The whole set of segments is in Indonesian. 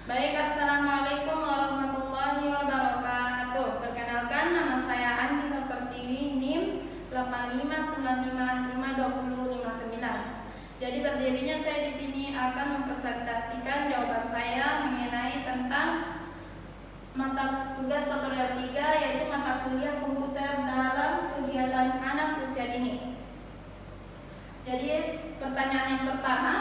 Baik, Assalamualaikum warahmatullahi wabarakatuh. Perkenalkan, nama saya Andi Pertiwi, NIM 859552059. Jadi berdirinya saya di sini akan mempresentasikan jawaban saya mengenai tentang mata tugas tutorial 3, yaitu mata kuliah komputer dalam kegiatan anak usia dini. Jadi pertanyaan yang pertama,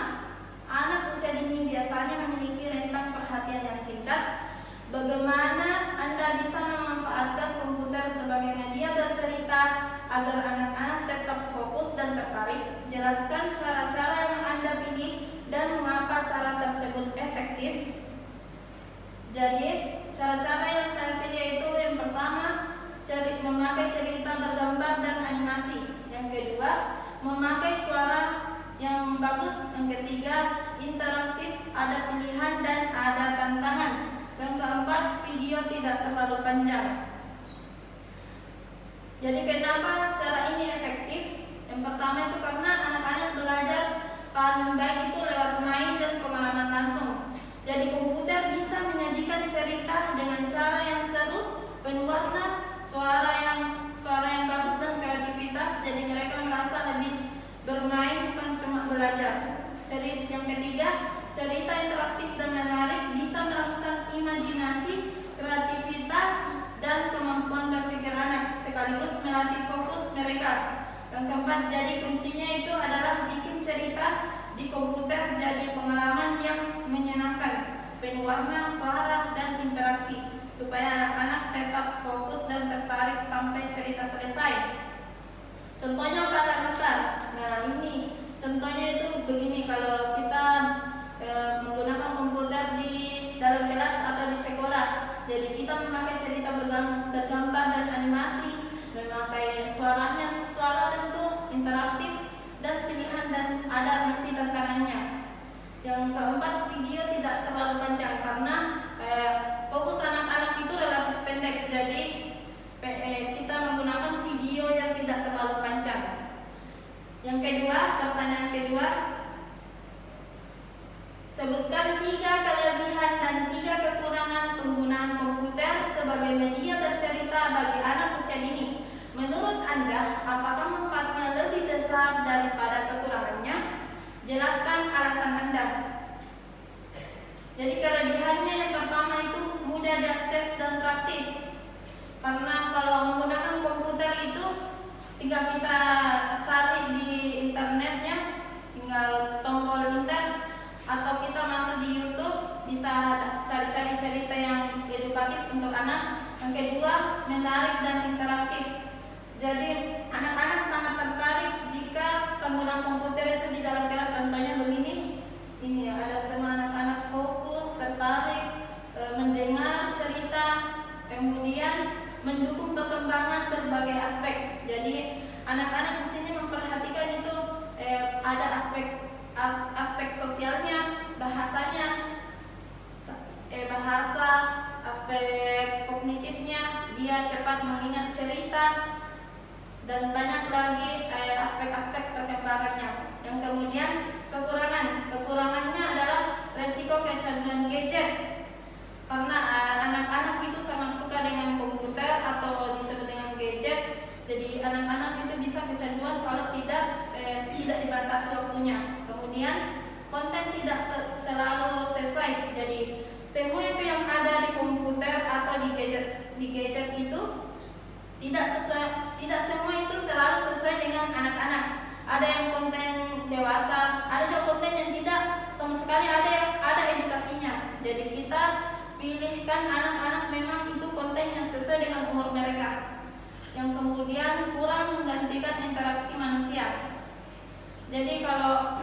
anak usia dini biasanya memiliki rentang perhatian yang singkat. Bagaimana Anda bisa memanfaatkan komputer sebagai media bercerita agar anak-anak tetap fokus dan tertarik? Jelaskan cara-cara yang Anda pilih dan mengapa cara tersebut efektif. Jadi, cara-cara yang saya pilih itu yang pertama, memakai cerita bergambar dan animasi. Yang kedua, memakai suara yang bagus. Yang ketiga, interaktif, ada pilihan dan ada tantangan. Yang keempat, video tidak terlalu panjang. Jadi kenapa cara ini efektif? Yang pertama itu karena anak-anak belajar paling baik itu lewat main dan pengalaman langsung. Jadi komputer bisa menyajikan cerita dengan cara yang seru, penuh warna, suara yang bagus dan kreativitas. Jadi mereka merasa lebih bermain bukan cuma belajar. Yang ketiga, cerita interaktif dan menarik bisa merangsang imajinasi, kreativitas, dan kemampuan berpikir anak, sekaligus melatih fokus mereka. Yang keempat, jadi kuncinya itu adalah bikin cerita di komputer jadi pengalaman yang menyenangkan, penuh warna, suara, dan interaksi, supaya anak-anak tetap fokus dan tertarik sampai cerita selesai. Contohnya pada gambar. Nah, ini contohnya itu begini. Kalau kita menggunakan komputer di dalam kelas atau di sekolah, jadi kita memakai cerita bergambar dan animasi, memakai suara tentu interaktif dan pilihan, dan ada nanti tantangannya. Yang keempat, video tidak terlalu panjang karena fokus anak-anak itu relatif pendek. Jadi kita menggunakan video yang tidak terlalu panjang. Yang kedua, pertanyaan kedua, sebutkan 3 kelebihan dan 3 kekurangan penggunaan komputer sebagai media bercerita bagi anak usia dini. Menurut Anda, apakah manfaatnya lebih besar daripada kekurangannya? Jelaskan alasan Anda. Jadi kelebihannya yang pertama itu mudah diakses dan praktis. Karena kalau menggunakan komputer itu tinggal kita cari di internetnya, tinggal tombol enter, atau kita masuk di YouTube bisa cari-cari cerita yang edukatif untuk anak. Yang kedua, menarik dan interaktif. Jadi anak-anak sangat tertarik jika penggunaan komputer itu di dalam kelas. Contohnya begini, ini ada semua anak-anak fokus, tertarik, mendengar cerita, kemudian mendukung perkembangan berbagai aspek. Jadi anak-anak di sini memperhatikan itu ada aspek sosialnya, bahasanya, aspek kognitifnya, dia cepat mengingat cerita, dan banyak lagi aspek-aspek perkembangannya. Yang kemudian kekurangannya adalah resiko kecanduan gadget. Karena anak-anak itu sangat suka dengan komputer atau disebut dengan gadget, jadi anak-anak itu bisa kecanduan kalau tidak dibatasi waktunya. Kemudian konten tidak selalu sesuai. Jadi semua itu yang ada di komputer atau di gadget itu tidak semua itu selalu sesuai dengan anak-anak. Ada yang konten dewasa, ada juga konten yang tidak sama sekali ada edukasinya. Jadi kita pilihkan anak-anak memang itu konten yang sesuai dengan umur mereka. Yang kemudian kurang menggantikan interaksi manusia. Jadi kalau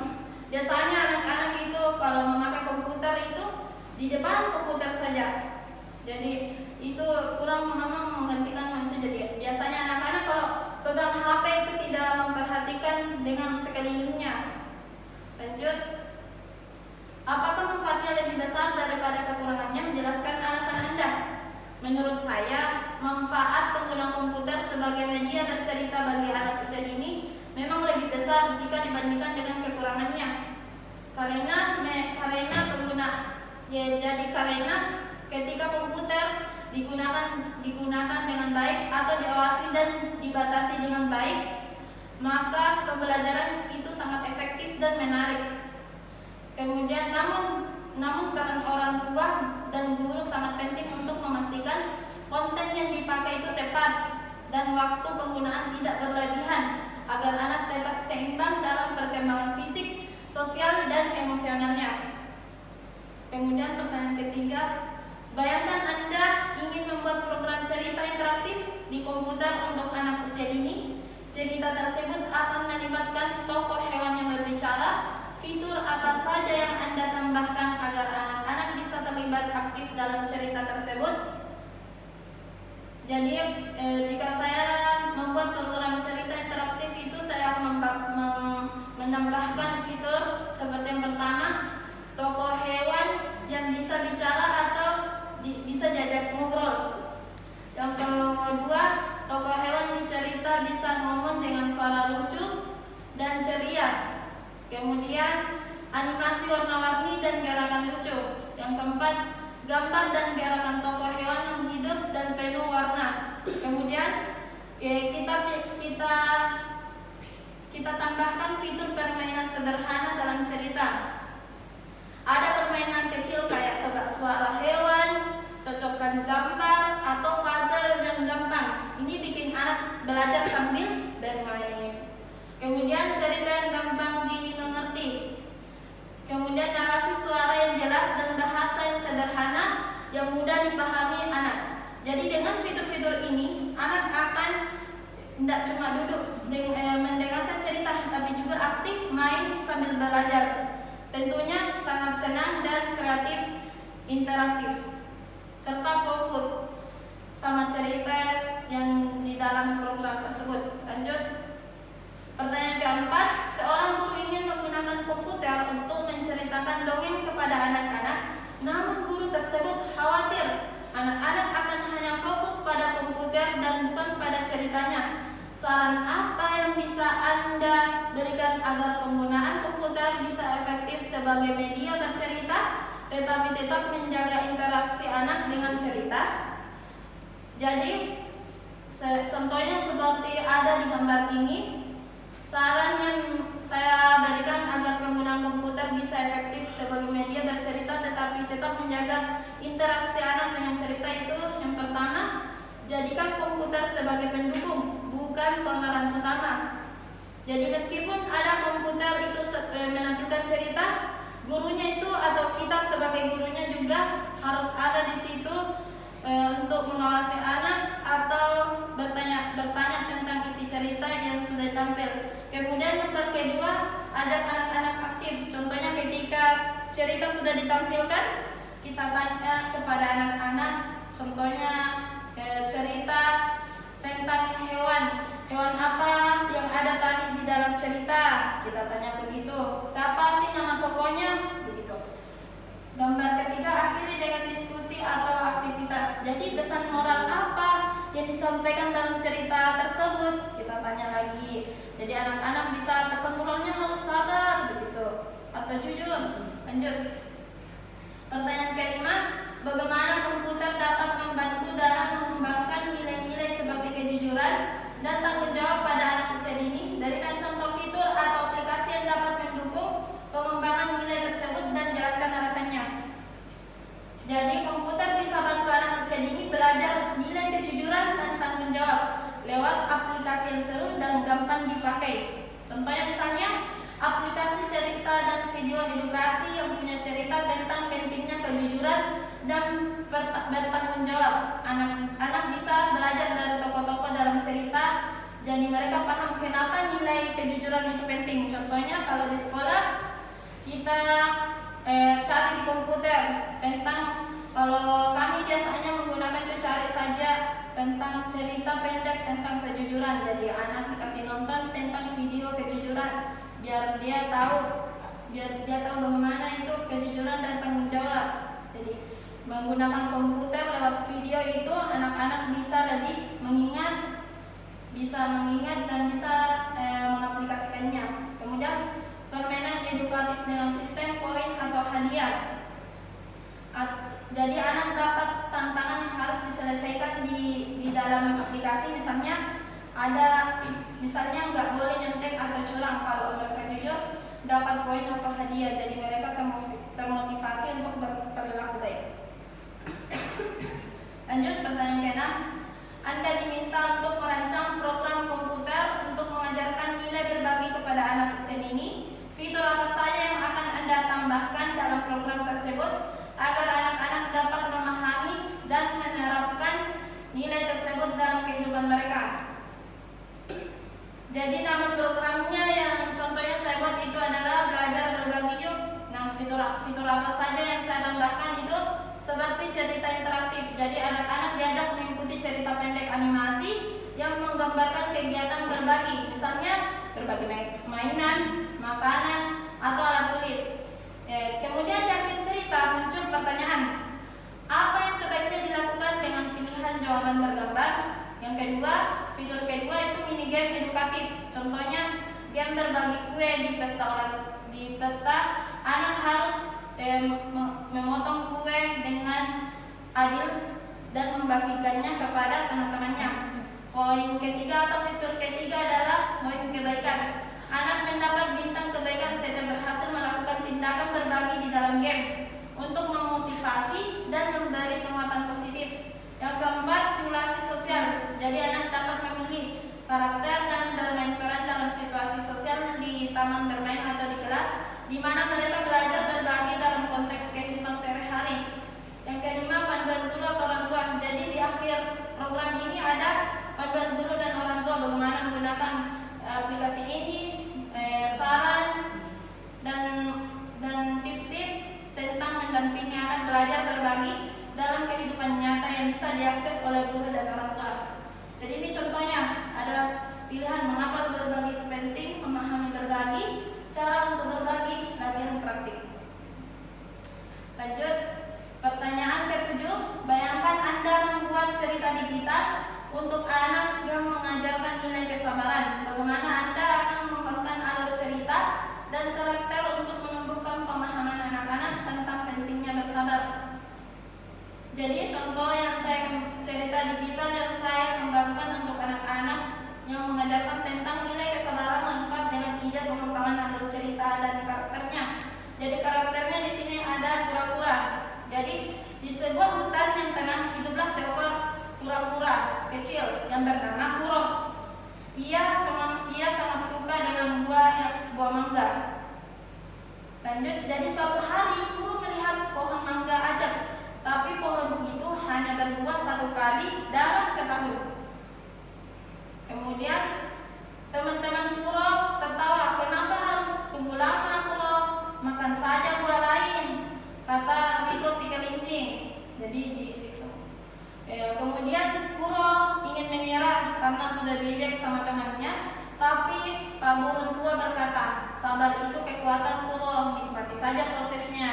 biasanya anak-anak itu kalau memakai komputer itu di depan komputer saja. Jadi itu kurang memang menggantikan manusia. Jadi biasanya anak-anak kalau pegang HP itu tidak memperhatikan dengan sekelilingnya. Lanjut. Apakah manfaatnya lebih besar daripada kekurangannya? Jelaskan alasan Anda. Menurut saya, manfaat penggunaan komputer sebagai media bercerita bagi anak usia dini memang lebih besar jika dibandingkan dengan kekurangannya. Karena Ya, jadi karena ketika komputer digunakan dengan baik atau diawasi dan dibatasi dengan baik, maka pembelajaran itu sangat efektif dan menarik. Kemudian namun peran orang tua dan guru sangat penting untuk memastikan konten yang dipakai itu tepat dan waktu penggunaan tidak berlebihan agar anak tetap seimbang dalam perkembangan fisik, sosial, dan emosionalnya. Kemudian pertanyaan ketiga, bayangkan Anda ingin membuat program cerita interaktif di komputer untuk anak usia dini. Cerita tersebut akan melibatkan tokoh hewan yang berbicara. Fitur apa saja yang Anda tambahkan agar anak-anak bisa terlibat aktif dalam cerita tersebut? Jadi jika saya membuat program cerita interaktif itu, saya akan menambahkan fitur seperti yang pertama, tokoh hewan yang bisa bicara atau bisa diajak ngobrol. Yang kedua, tokoh hewan di cerita bisa ngomong dengan suara lucu dan ceria. Kemudian animasi warna-warni dan gerakan lucu. Yang keempat, gambar dan gerakan tokoh hewan yang hidup dan penuh warna. Kemudian kita tambahkan fitur permainan sederhana dalam cerita. Ada permainan kecil kayak tebak suara hewan, cocokkan gambar, atau puzzle yang gampang. Ini bikin anak belajar sambil bermain. Kemudian cerita yang gampang dimengerti. Kemudian narasi suara yang jelas dan bahasa yang sederhana yang mudah dipahami anak. Jadi dengan fitur-fitur ini, anak akan tidak cuma duduk mendengarkan cerita, tapi juga aktif main sambil belajar. Tentunya sangat senang dan kreatif, interaktif, serta fokus sama cerita yang di dalam program tersebut. Lanjut. Pertanyaan keempat, seorang guru ingin menggunakan komputer untuk menceritakan dongeng kepada anak-anak, namun guru tersebut khawatir anak-anak akan hanya fokus pada komputer dan bukan pada ceritanya. Saran apa yang bisa Anda berikan agar penggunaan komputer bisa efektif sebagai media bercerita, tetapi tetap menjaga interaksi anak dengan cerita? Jadi, contohnya seperti ada di gambar ini. Saran yang saya berikan agar penggunaan komputer bisa efektif sebagai media bercerita tetapi tetap menjaga interaksi anak dengan cerita itu, yang pertama, jadikan komputer sebagai pendukung, bukan pemeran utama. Jadi meskipun ada komputer itu menampilkan cerita, gurunya itu atau kita sebagai gurunya juga harus ada di situ untuk mengawasi anak atau bertanya tentang isi cerita yang sudah ditampil. Kemudian nomor kedua, ajak anak-anak aktif. Contohnya ketika cerita sudah ditampilkan, kita tanya kepada anak-anak, contohnya cerita tentang hewan apa yang ada tadi di dalam cerita. Kita tanya begitu, siapa sih nama tokohnya? Begitu. Gambar ketiga, akhiri dengan diskusi atau aktivitas. Jadi pesan moral apa yang disampaikan dalam cerita tersebut? Kita tanya lagi. Jadi anak-anak bisa pesan moralnya harus sabar begitu atau jujur. Lanjut. Pertanyaan kelima, bagaimana komputer dapat membantu dalam mengembangkan nilai-nilai seperti kejujuran dan tanggung jawab pada anak usia dini? Berikan contoh fitur atau aplikasi yang dapat mendukung pengembangan nilai tersebut dan jelaskan alasannya. Jadi komputer bisa bantu anak usia dini belajar nilai kejujuran dan tanggung jawab lewat aplikasi yang seru dan gampang dipakai. Contohnya misalnya aplikasi cerita dan video edukasi yang punya cerita tentang pentingnya kejujuran dan bertanggung jawab. Anak bisa belajar dari tokoh-tokoh dalam cerita, jadi mereka paham kenapa nilai kejujuran itu penting. Contohnya kalau di sekolah kita cari di komputer tentang, kalau kami biasanya menggunakan itu cari saja tentang cerita pendek tentang kejujuran. Jadi anak dikasih nonton tentang video kejujuran biar dia tahu bagaimana itu kejujuran dan tanggung jawab. Jadi menggunakan komputer lewat video itu anak-anak bisa lebih mengingat dan bisa mengaplikasikannya. Kemudian permainan edukatif dengan sistem poin atau hadiah. edukasi, misalnya nggak boleh nyontek atau curang. Kalau mereka jujur dapat poin atau hadiah, jadi mereka termotivasi untuk berperilaku baik. Lanjut, pertanyaan ke-6. Anda diminta untuk merancang program komputer untuk mengajarkan nilai berbagi kepada anak usia dini. Fitur apa saja yang akan Anda tambahkan dalam program tersebut agar anak-anak dapat memahami dan menerapkan nilai tersebut dalam kehidupan mereka? Jadi nama programnya yang contohnya saya buat itu adalah Belajar Berbagi Yuk. Nah, fitur apa saja yang saya tambahkan itu seperti cerita interaktif. Jadi anak-anak diajak mengikuti cerita pendek animasi yang menggambarkan kegiatan berbagi. Misalnya berbagi mainan, makanan, atau alat tulis. Kemudian di akhir cerita muncul pertanyaan, apa yang sebaiknya dilakukan dengan pilihan jawaban bergambar. Yang kedua, fitur kedua itu mini game edukatif. Contohnya game berbagi kue di pesta, anak harus memotong kue dengan adil dan membagikannya kepada teman-temannya. Poin ketiga atau fitur ketiga adalah poin kebaikan. Anak mendapat bintang kebaikan setelah berhasil melakukan tindakan berbagi di dalam game untuk memotivasi dan memberi penguatan positif. Yang keempat, simulasi sosial. Jadi anak dapat memilih karakter dan bermain peran dalam situasi sosial di taman bermain atau di kelas, di mana mereka belajar berbagi dalam konteks kehidupan sehari-hari. Yang kelima, panduan guru atau orang tua. Jadi di akhir program ini ada panduan guru dan orang tua bagaimana menggunakan aplikasi ini, saran dan tips-tips tentang mendampingi anak belajar berbagi dalam kehidupan nyata yang bisa diakses oleh guru dan orang tua. Jadi ini contohnya, ada pilihan mengapa berbagi itu penting, memahami berbagi, cara untuk berbagi, latihan praktik. Lanjut, pertanyaan ke-7. Bayangkan Anda membuat cerita digital untuk anak yang mengajarkan nilai kesabaran. Bagaimana Anda akan mengembangkan alur cerita dan karakter untuk menumbuhkan pemahaman anak-anak tentang pentingnya bersabar. Jadi contoh yang cerita digital yang saya kembangkan untuk anak-anak yang mengajarkan tentang nilai kesabaran lengkap dengan ide pengembangan alur cerita dan karakternya. Jadi karakternya di sini ada kura-kura. Jadi di sebuah hutan yang tenang hiduplah seekor kura-kura kecil yang bernama Kuro. Ia sangat suka dengan buah mangga. Lanjut, jadi suatu hari Kuro melihat pohon mangga ajab, tapi pohon itu hanya berbuah satu kali dalam setahun. Kemudian teman-teman Kuro tertawa, kenapa harus tunggu lama Kuro? Makan saja buah lain, kata Rico si kelinci. Jadi kemudian Kuro ingin menyerah karena sudah diejek sama temannya, tapi Pak Burung tua berkata, sabar itu kekuatan Kuro, nikmati saja prosesnya.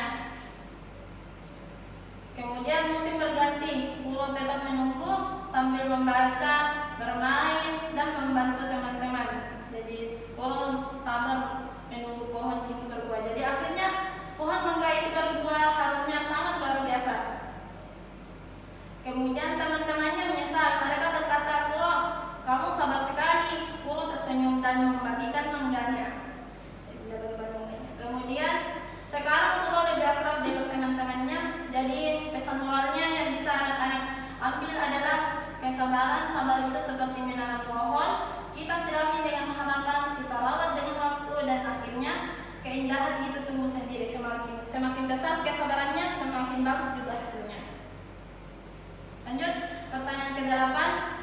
Kemudian musim berganti, Kuro tetap menunggu sambil membaca, bermain, dan membantu teman-teman. Jadi Kuro sabar menunggu pohon itu berbuah. Jadi akhirnya pohon mangga itu berbuah, harumnya sangat luar biasa. Kemudian teman-temannya menyesal. Mereka berkata, Kuro, kamu sabar sekali. Kuro tersenyum dan membagikan mangganya. Kemudian sekarang Kuro lebih akrab dengan teman-temannya. Jadi pesan moralnya yang bisa anak-anak ambil adalah kesabaran. Sabar itu seperti menanam pohon. Kita sirami dengan harapan, kita rawat dengan waktu, dan akhirnya keindahan itu tumbuh sendiri. Semakin besar kesabarannya, semakin bagus juga hasilnya. Lanjut, pertanyaan ke-8.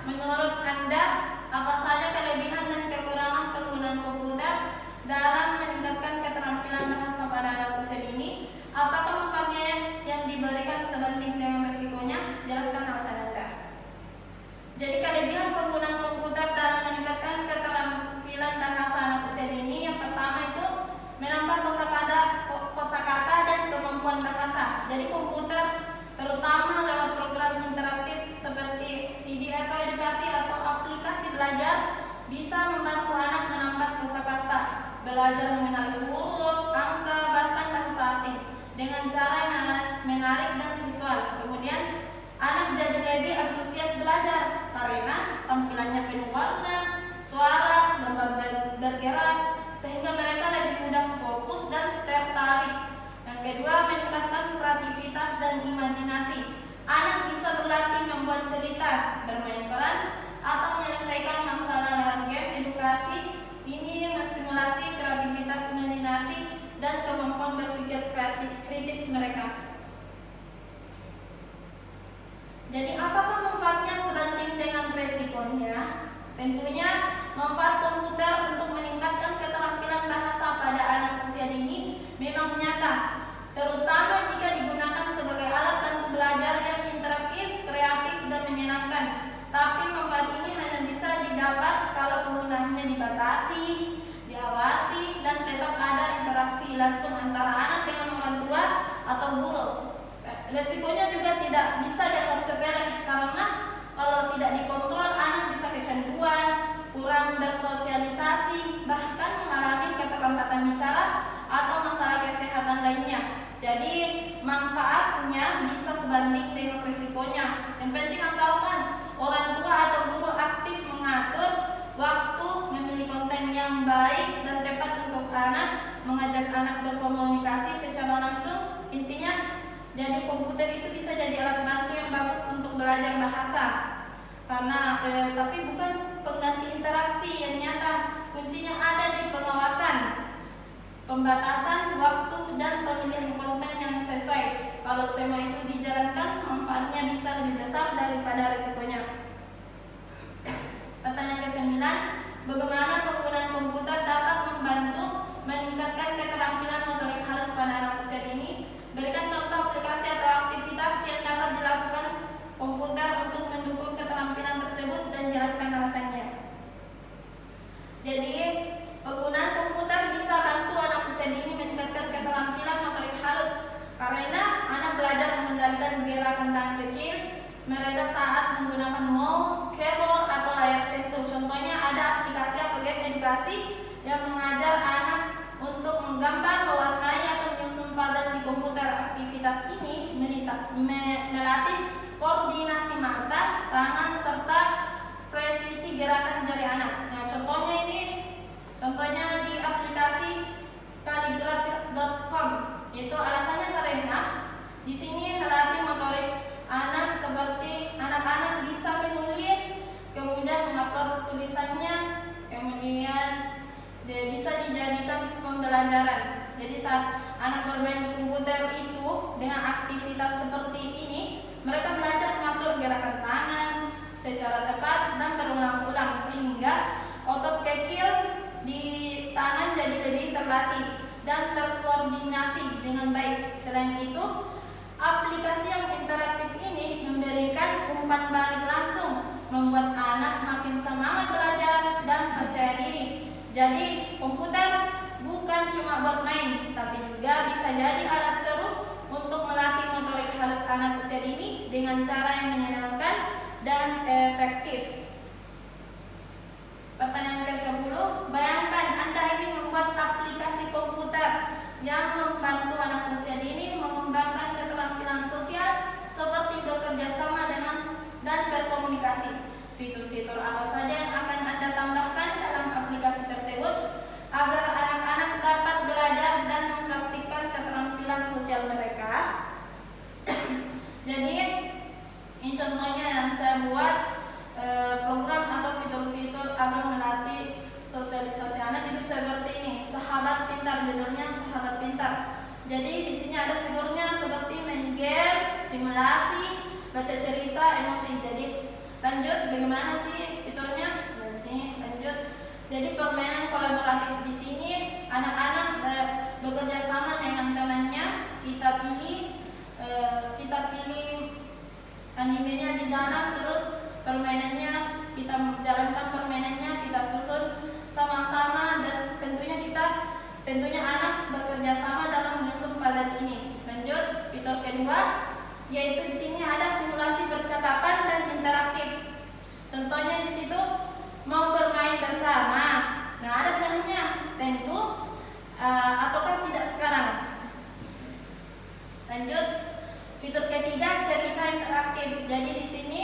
Menurut Anda, apa saja kelebihan dan kekurangan penggunaan komputer dalam meningkatkan keterampilan bahasa pada anak usia dini? Apakah manfaatnya yang diberikan sebanding dengan resikonya? Jelaskan alasan Anda. Jadi kelebihan penggunaan komputer dalam meningkatkan keterampilan bahasa anak usia dini, yang pertama itu menambah kosakata dan kemampuan bahasa. Jadi komputer terutama lewat program interaktif seperti CD atau edukasi atau aplikasi belajar bisa membantu anak menambah kosakata, belajar mengenal huruf, angka, bahkan bahasa asing dengan cara menarik dan visual. Kemudian anak jadi lebih antusias belajar karena tampilannya penuh warna, suara, gambar bergerak, sehingga mereka lebih mudah fokus dan tertarik. Yang kedua, meningkatkan kreativitas dan imajinasi. Anak bisa berlatih membuat cerita, bermain peran, atau menyelesaikan masalah lewat game edukasi. Ini menstimulasi kreativitas, imajinasi, dan kemampuan berpikir kritis mereka. Jadi apakah manfaatnya sebanding dengan resikonya? Tentunya manfaat komputer untuk meningkatkan keterampilan bahasa pada anak usia dini memang nyata, terutama jika digunakan sebagai alat bantu belajar yang interaktif, kreatif, dan menyenangkan. Tapi manfaat ini hanya bisa didapat kalau penggunaannya dibatasi, diawasi, dan tetap ada interaksi langsung antara anak dengan orang tua atau guru. Resikonya juga tidak bisa dianggap sepele, karena kalau tidak dikontrol anak bisa kecanduan, kurang bersosialisasi, bahkan mengalami keterlambatan bicara atau masalah kesehatan lainnya. Jadi manfaatnya bisa sebanding dengan risikonya. Yang penting asalkan orang tua atau guru aktif mengatur waktu, memilih konten yang baik dan tepat untuk anak, mengajak anak berkomunikasi secara langsung. Intinya, jadi komputer itu bisa jadi alat bantu yang bagus untuk belajar bahasa. Karena tapi bukan pengganti interaksi yang nyata. Kuncinya ada di pengawasan, pembatasan waktu, dan pemilihan konten yang sesuai. Kalau semua itu dijalankan, manfaatnya bisa lebih besar daripada risikonya. Pertanyaan ke-9, bagaimana penggunaan komputer dapat membantu meningkatkan keterampilan motorik halus pada anak usia dini? Berikan contoh aplikasi atau aktivitas yang dapat dilakukan komputer untuk mendukung keterampilan tersebut dan jelaskan alasannya. Jadi, penggunaan komputer bisa bantu anak usia dini meningkatkan keterampilan motorik halus karena anak belajar mengendalikan gerakan tangan kecil mereka saat menggunakan mouse, keyboard, atau layar sentuh. Contohnya ada aplikasi atau game edukasi yang mengajar anak untuk menggambar, mewarnai, atau menyusun padan di komputer. Aktivitas ini melatih koordinasi mata, tangan, serta presisi gerakan jari anak. Nah, contohnya di aplikasi kaligrafi.com. Itu alasannya karena di sini melatih motorik anak, seperti anak-anak bisa menulis, kemudian mengupload tulisannya, kemudian bisa dijadikan pembelajaran. Jadi saat anak bermain di komputer itu dengan aktivitas seperti ini, mereka belajar mengatur gerakan tangan secara tepat dan berulang-ulang, sehingga otot kecil di tangan jadi lebih terlatih dan terkoordinasi dengan baik. Selain itu, aplikasi yang interaktif ini memberikan umpan balik langsung, membuat anak makin semangat belajar dan percaya diri. Jadi, komputer bukan cuma buat main, tapi juga bisa jadi alat seru untuk melatih motorik halus anak usia dini dengan cara yang menyenangkan dan efektif. Pertanyaan ke-10, bayangkan Anda ingin membuat aplikasi komputer yang membantu anak usia dini mengembangkan keterampilan sosial seperti bekerja sama dengan dan berkomunikasi. Fitur-fitur apa saja yang akan Anda tambahkan dalam aplikasi tersebut agar anak-anak dapat belajar dan mempraktikkan keterampilan sosial mereka? Jadi, ini contohnya yang saya buat, program atau fitur-fitur agar melatih sosialisasi anak itu seperti ini. Sahabat pintar, judulnya Sahabat Pintar. Jadi di sini ada fiturnya seperti main game, simulasi, baca cerita, emosi. Jadi lanjut, bagaimana sih fiturnya? Dan sini lanjut. Jadi permainan kolaboratif di sini, anak-anak bekerja sama dengan temannya. Kita pilih animenya di dalam, terus permainannya kita jalankan, permainannya kita susun sama-sama, dan tentunya anak bekerja sama dalam menyusun padan ini. Lanjut, fitur kedua, yaitu di sini ada simulasi percakapan dan interaktif. Contohnya di situ mau bermain bersama. Nah, ada pilihannya, tentu ataukah tidak sekarang. Lanjut, fitur ketiga, cerita interaktif. Jadi di sini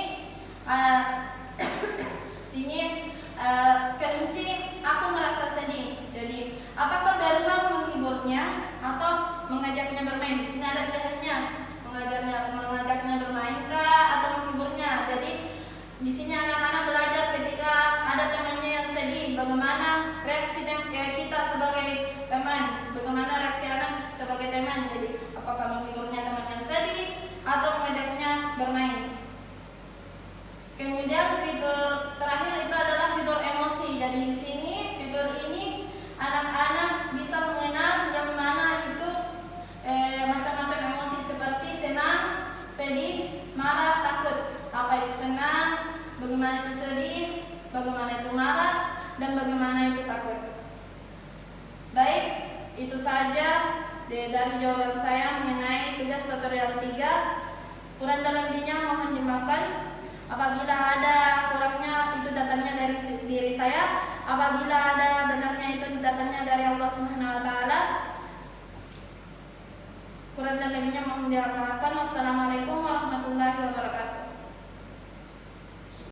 Sini kelinci, aku merasa sedih. Jadi apakah beruang menghiburnya atau mengajaknya bermain? Di sini ada pilihannya, mengajaknya bermain kah atau menghiburnya. Jadi di sini anak-anak belajar ketika ada temannya yang sedih, bagaimana reaksi kita sebagai teman, bagaimana reaksi anak sebagai teman. Jadi apakah menghiburnya teman yang sedih atau mengajaknya bermain. Kemudian fitur terakhir itu adalah fitur emosi. Jadi di sini fitur ini anak-anak bisa mengenal yang mana itu macam-macam emosi seperti senang, sedih, marah, takut. Apa itu senang, bagaimana itu sedih, bagaimana itu marah, dan bagaimana itu takut. Baik, itu saja dari jawaban saya mengenai tugas tutorial 3. Kurang dan lebihnya mohon dimaafkan. Apabila ada kurangnya itu datangnya dari diri saya, apabila ada benarnya itu datangnya dari Allah Subhanahu wa taala. Kurang dan lebihnya mohon dimaafkan. Wassalamualaikum warahmatullahi wabarakatuh.